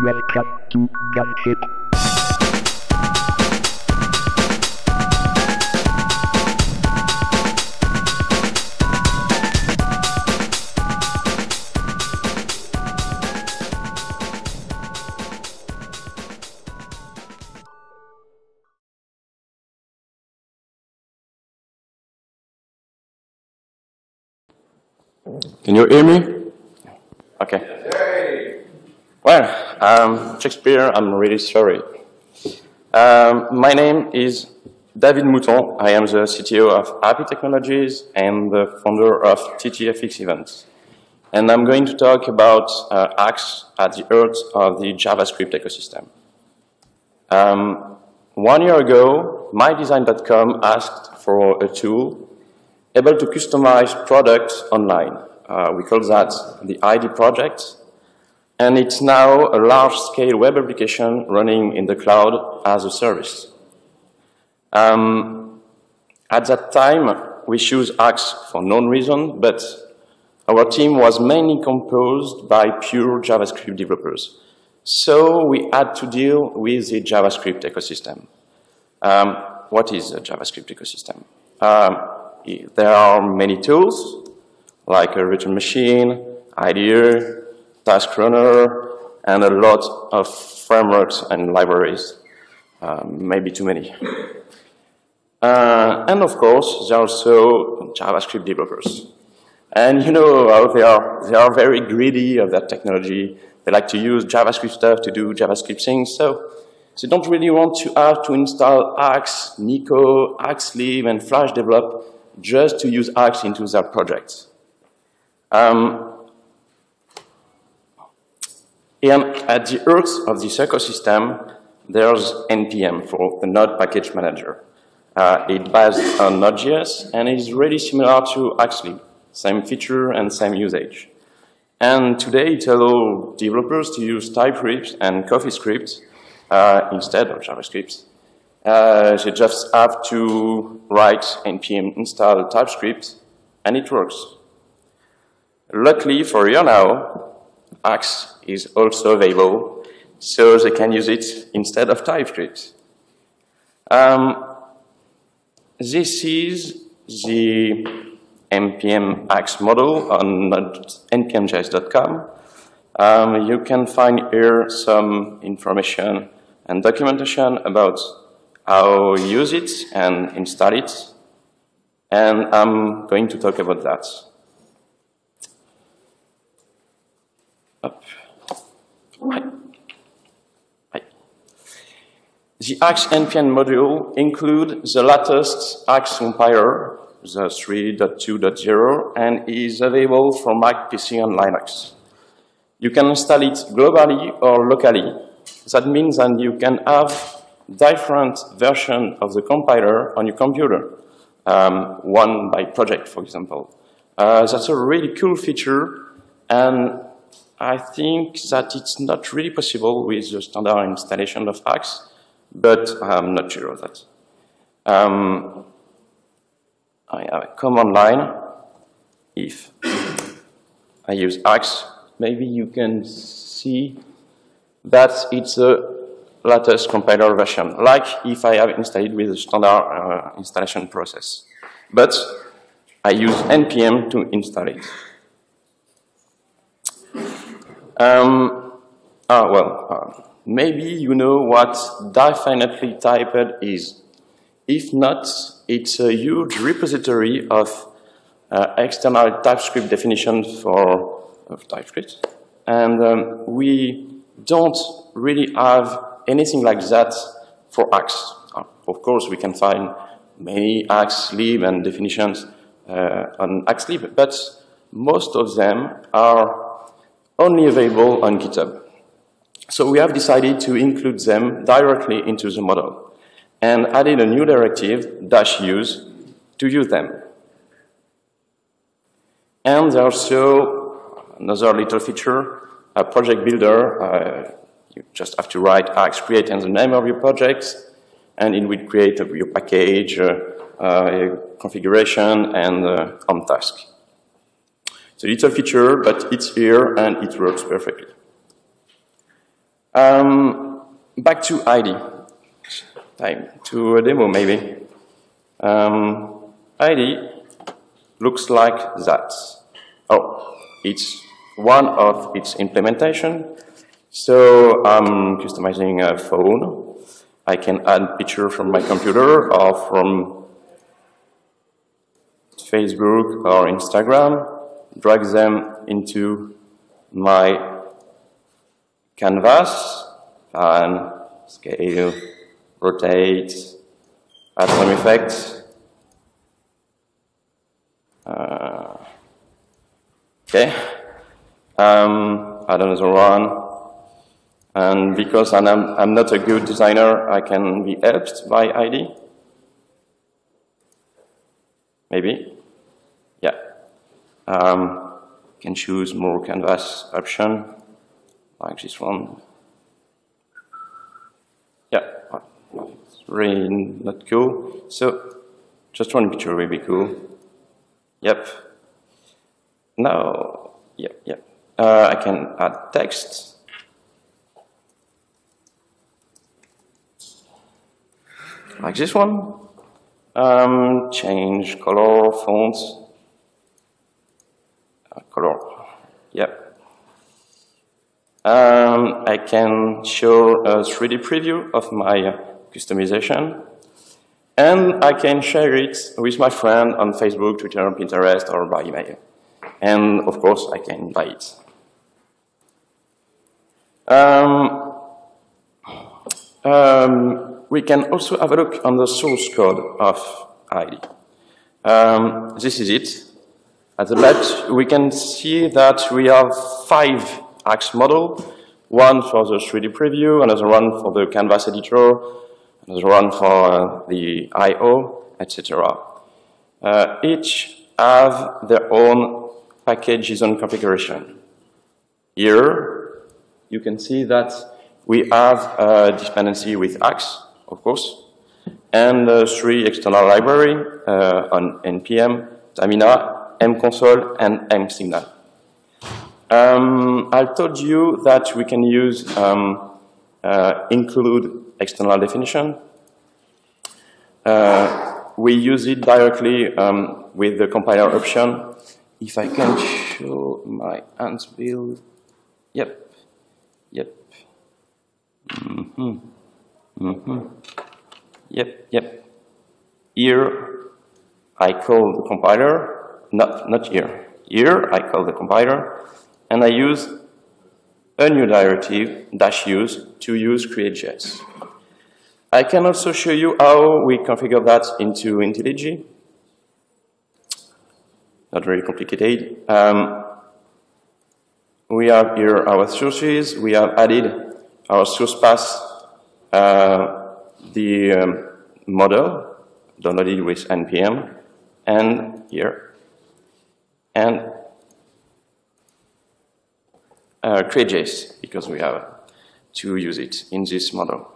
Welcome to Gunship. Can you hear me? Okay. Well, Shakespeare, I'm really sorry. My name is David Mouton. I am the CTO of Happy Technologies and the founder of TTFX Events. And I'm going to talk about Haxe at the heart of the JavaScript ecosystem. 1 year ago, mydesign.com asked for a tool able to customize products online. We call that the ID project. And it's now a large-scale web application running in the cloud as a service. At that time, we chose Haxe for known reason, but our team was mainly composed by pure JavaScript developers. So we had to deal with the JavaScript ecosystem. What is a JavaScript ecosystem? There are many tools, like a virtual machine, IDE, task runner, and a lot of frameworks and libraries, maybe too many. And of course, there are also JavaScript developers. And you know how they are very greedy of that technology. They like to use JavaScript stuff to do JavaScript things, so they don't really want to have to install Haxe, Nico, HaxeLib, and Flash develop just to use Haxe into their projects. And at the heart of this ecosystem, there's NPM for the Node Package Manager. It's based on Node.js and is really similar to HaxeLib, same feature and same usage. And today it allows developers to use TypeScript and Coffeescript instead of JavaScript. They just have to write npm install TypeScript and it works. Luckily for you now, Haxe is also available, so they can use it instead of TypeScript. This is the NPM Haxe model on npmjs.com. You can find here some information and documentation about how you use it and install it, and I'm going to talk about that. The Haxe NPM module includes the latest Haxe compiler, the 3.2.0, and is available for Mac, PC, and Linux. You can install it globally or locally. That means that you can have different versions of the compiler on your computer, one by project, for example. That's a really cool feature, and I think that it's not really possible with the standard installation of Haxe, but I'm not sure of that. I have a command line. If I use Haxe, maybe you can see that it's the latest compiler version, like if I have installed with the standard installation process. But I use NPM to install it. Maybe you know what definitely typed is. If not, it's a huge repository of external TypeScript definitions of TypeScript. And we don't really have anything like that for Haxe. Of course, we can find many HaxeLib and definitions on HaxeLib, but most of them are only available on GitHub. So we have decided to include them directly into the model and added a new directive, -use, to use them. And there's also another little feature, a project builder. You just have to write Haxe create and the name of your project, and it will create your package, configuration, and on task. It's a little feature, but it's here and it works perfectly. Back to ID. Time to a demo, maybe. ID looks like that. Oh, it's one of its implementation. So I'm customizing a phone. I can add picture from my computer or from Facebook or Instagram, drag them into my canvas, and scale, rotate, add some effects. Okay, add another one. And because I'm not a good designer, I can be helped by ID. Maybe. Yeah. Can choose more canvas option, like this one. Yeah, it's really not cool. So just one picture will be cool. Yep. Now, yep. I can add text. Like this one. Change color, fonts. Color. Yep. I can show a 3D preview of my customization. And I can share it with my friend on Facebook, Twitter, Pinterest, or by email. And of course, I can buy it. We can also have a look on the source code of ID. This is it. At the left, we can see that we have 5 Haxe models, one for the 3D preview, another one for the canvas editor, another one for the I/O, etc. Each have their own package JSON configuration. Here, you can see that we have a dependency with Haxe, of course, and 3 external libraries on NPM, Stamina, mconsole, and msignal. I told you that we can use include external definition. We use it directly with the compiler option. If I can show my Ants build, yep. Yep. Here, I call the compiler, not here. Here, I call the compiler, and I use a new directive, -use, to use create.js. I can also show you how we configure that into IntelliJ. Not very complicated. We have here our sources. We have added our source path, the model downloaded with NPM, and here, and create.js, because we have to use it in this model.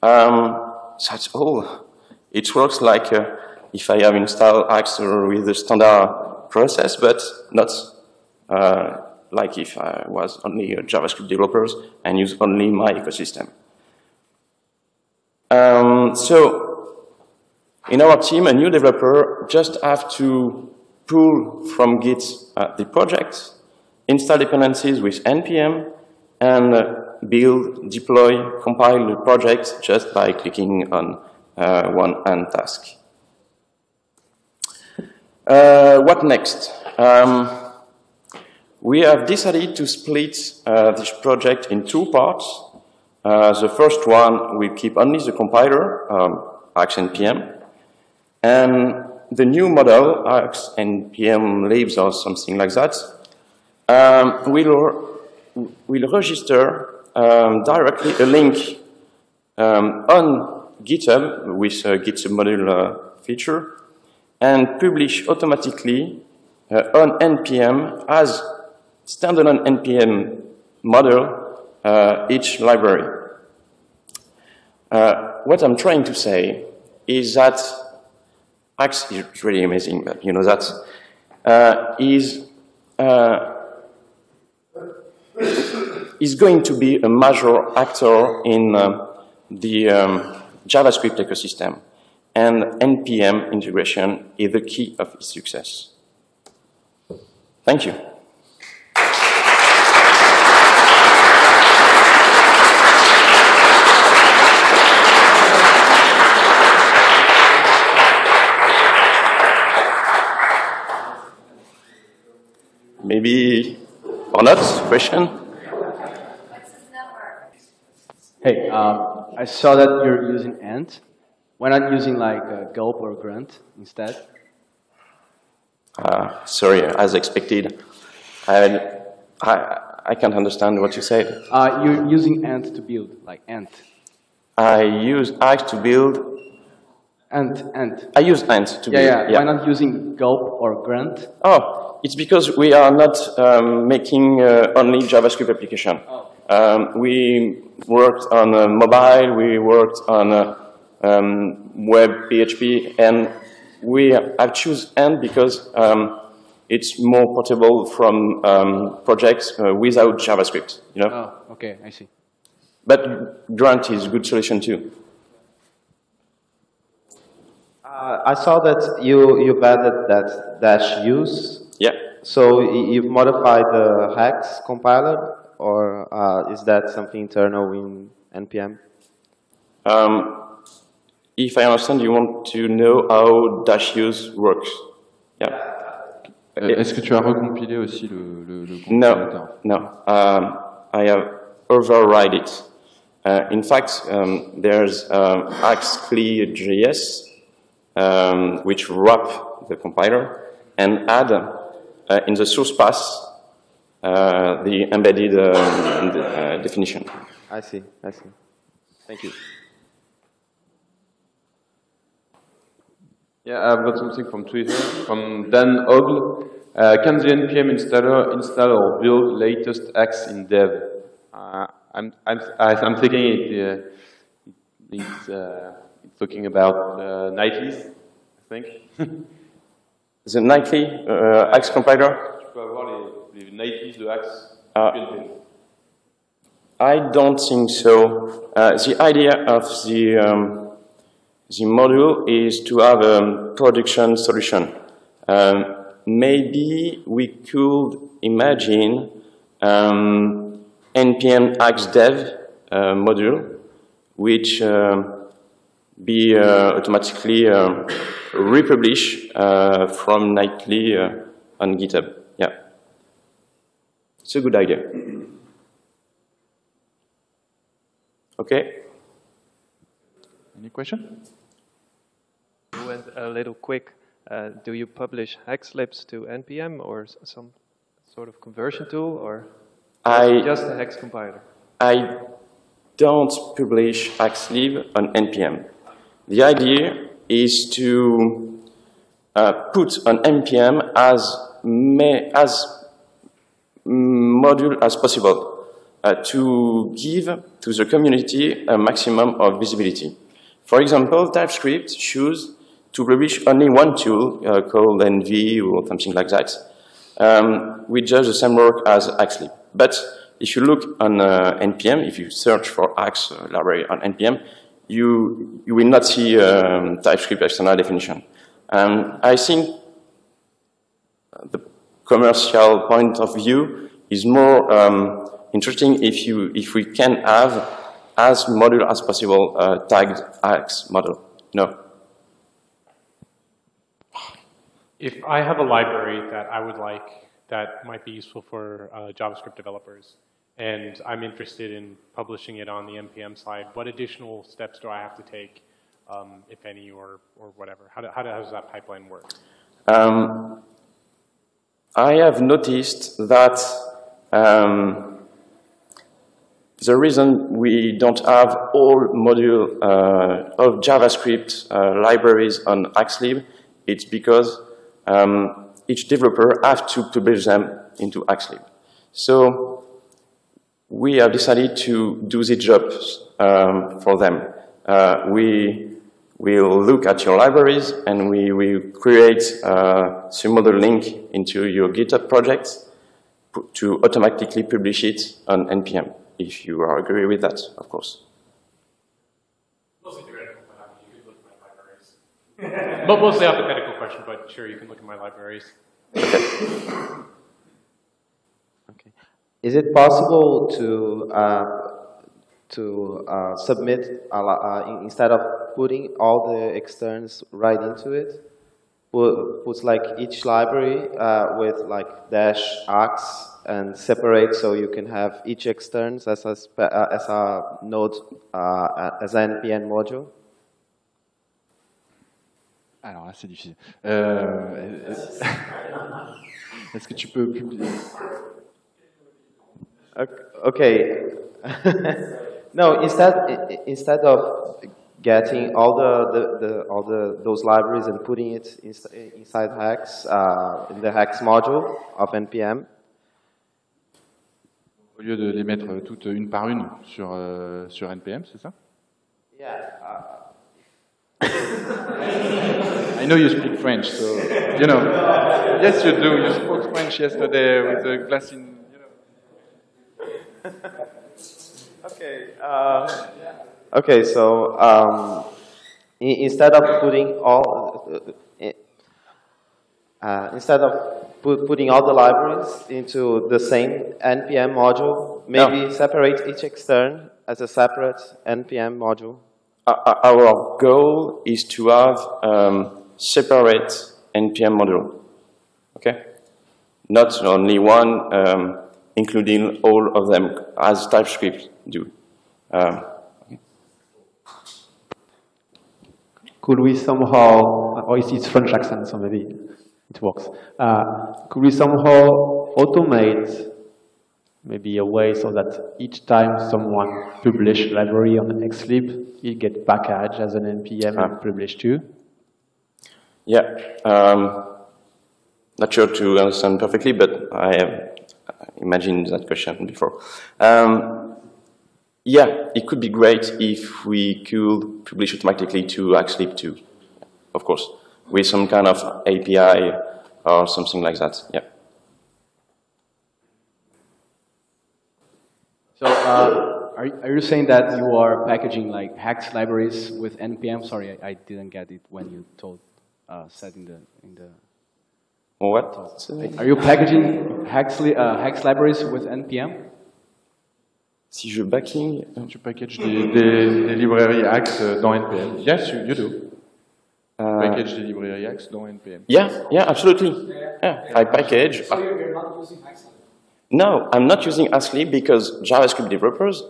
That's all. It works like if I have installed Haxe with the standard process, but not like if I was only a JavaScript developer and use only my ecosystem. So, in our team, a new developer just have to pull from Git the project, install dependencies with NPM, and build, deploy, compile the project just by clicking on one end task. What next? We have decided to split this project in 2 parts. The first one will keep only the compiler, Haxe NPM, and the new model, Haxe NPM Labs or something like that, will register directly a link on GitHub with a GitHub module feature and publish automatically on NPM as standalone NPM model each library. What I'm trying to say is that Haxe is really amazing, but you know that is going to be a major actor in the JavaScript ecosystem, and NPM integration is the key of its success. Thank you. Maybe or not, question? Hey, I saw that you're using Ant. Why not using like gulp or grunt instead? Sorry, as expected. I can't understand what you said. You're using Ant to build, like Ant. I use Axe to build. Ant. I use Ant to build. Yeah. Why not using gulp or grunt? Oh, it's because we are not making only JavaScript application. Oh. We worked on mobile, we worked on web PHP, and I've chosen Ant because it's more portable from projects without JavaScript. You know? Oh, okay, I see. But Grunt is a good solution too. I saw that you've added that dash use. Yeah. So you've modified the Haxe compiler, or is that something internal in NPM? If I understand, you want to know how dash use works. Yeah. Est-ce que tu as recompilé aussi le compilateur? No. I have override it. In fact, there's Haxe.js, which wrap the compiler and add in the source path the embedded definition. I see. Thank you. Yeah, I've got something from Twitter, from Dan Ogle. Can the NPM installer install or build latest Haxe in dev? I'm thinking it's talking about nightlies, I think. The nightly Haxe compiler? Tu peux avoir les nightlies de Haxe built-in. I don't think so. The idea of the module is to have a production solution. Maybe we could imagine NPM Haxe dev module, which be automatically republished from nightly on GitHub. Yeah, it's a good idea. Okay. Any question? You went a little quick. Do you publish Haxe Labs to NPM or some sort of conversion tool, or just a Haxe compiler? I don't publish Haxe Lib on NPM. The idea is to put on NPM as module as possible to give to the community a maximum of visibility. For example, TypeScript choose to publish only one tool called NV or something like that, which does the same work as Haxe Lib. But if you look on NPM, if you search for Haxe library on NPM, you will not see TypeScript external definition. I think the commercial point of view is more interesting if we can have as module as possible tagged Haxe model. No. If I have a library that I would like that might be useful for JavaScript developers, and I'm interested in publishing it on the NPM side, what additional steps do I have to take, if any, or whatever? How does that pipeline work? I have noticed that the reason we don't have all module of JavaScript libraries on Haxe Lib, it's because each developer has to publish them into Haxe Lib. So we have decided to do the jobs for them. We will look at your libraries and we will create some model link into your GitHub projects. to automatically publish it on NPM, if you are agree with that, of course. Mostly theoretical, but you could look at my libraries. But mostly hypothetical question, but sure, you can look at my libraries. Okay. Is it possible to submit instead of putting all the externs right into it, put like each library with like -axe and separate, so you can have each externs as a node as an NPM module? Alors là, c'est difficile. Est-ce que tu peux publier? Okay. No, instead of getting all those libraries and putting it inside Haxe in the Haxe module of NPM. Au lieu de les mettre toutes une par une sur NPM, c'est ça? Yeah. I know you speak French, so you know. Yes, you do. You spoke French yesterday with a glass in. You know. Okay. Okay. So instead of putting all putting all the libraries into the same NPM module, maybe separate each extern as a separate NPM module. Our goal is to have separate NPM module, okay? Not only one, including all of them, as TypeScript do. Could we somehow, or it's French accent, so maybe it works. Could we somehow automate maybe a way so that each time someone publish library on xlib, it get packaged as an NPM and published too? Yeah, not sure to understand perfectly, but I have imagined that question before. Yeah, it could be great if we could publish automatically to xlib too, of course, with some kind of API or something like that, yeah. So, are you saying that you are packaging like Haxe libraries with NPM? Sorry, I didn't get it when you said in the. What? Are you packaging Haxe libraries with NPM? Si je backing. Tu packages des librairies Haxe dans NPM. Yes, you do. Package des librairies Haxe dans NPM. Yeah, absolutely. Yeah, I package. So you're not using Haxe? No, I'm not using xlib because JavaScript developers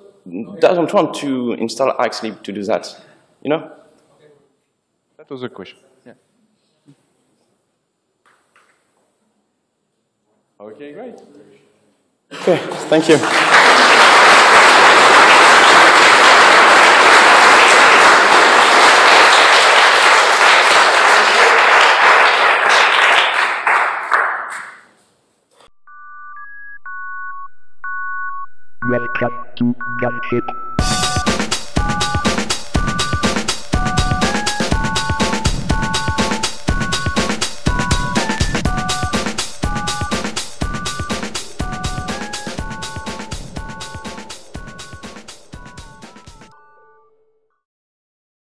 doesn't want to install xlib to do that. You know? That was a question. Yeah. Okay, great. Okay, thank you. Welcome to Gunship.